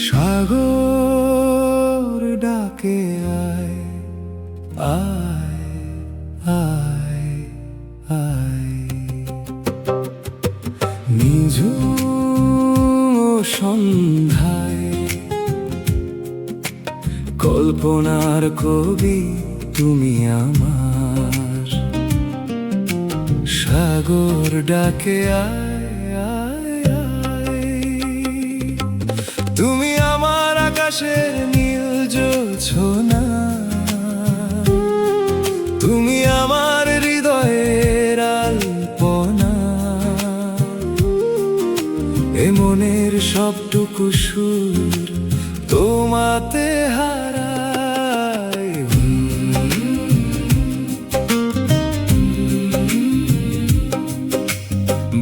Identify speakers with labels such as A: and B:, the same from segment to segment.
A: সাগর ডাকে আয় আয় আয় আয়, নিঝুম সন্ধ্যায় কল্পনার কবি তুমি আমার। সাগর ডাকে আয় আয় আয়, তুমি আমার আকাশের নীল জোছনা, তুমি আমার হৃদয়ের আলপনা। এ মনের সবটুকু সুর তোমাতে হারায়।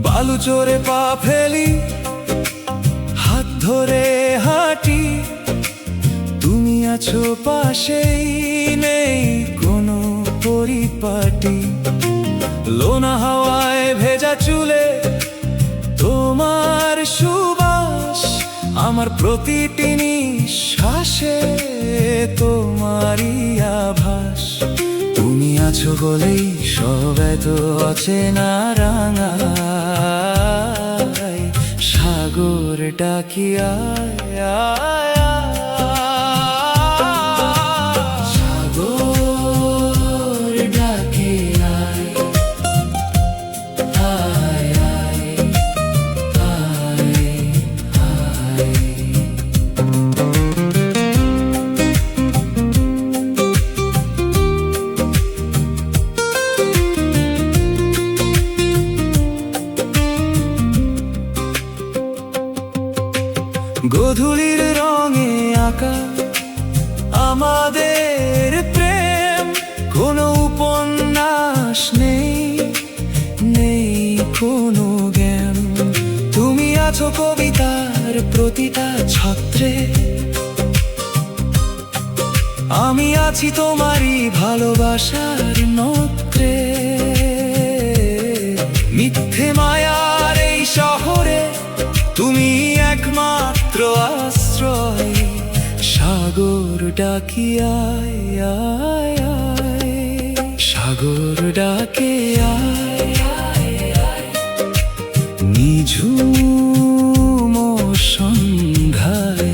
A: বালু চড়ে পা ফেলি, হাত ধরে হাঁটি, তুমি আছো পাশেই, নেই কোনো পরিপাটি। লোনা হাওয়ায় ভেজা চুলে তোমার সুবাস, আমার প্রতিটি নিঃশ্বাসে তোমারই আভাস। তুমি আছো বলেই সব এত অচেনা রাঙায়। সাগর ডাকি আয় আয় আয়, সাগর ডাকি আয় আয় আয় আয় আয়। গোধূলির রঙে আঁকা আমাদের প্রেম, কোনো উপন্যাস নেই, নেই কোনো জ্ঞান। তুমি আছো কবিতার প্রতিটা ছত্রে, আমি আছি তোমারই ভালোবাসার নত্রে। মিথ্যে মায়ার এই শহরে তুমি একমাত্র আশ্রয়। সাগর ডাকি আয় আয় আয়, সাগর ডাকে আয় আয় আয়, নিঝুম সন্ধ্যায়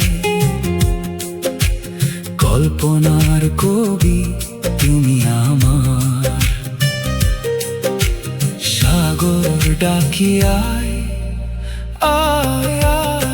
A: কল্পনার কবি তুমি আমার। সাগর ডাকি আয় আয় আয়।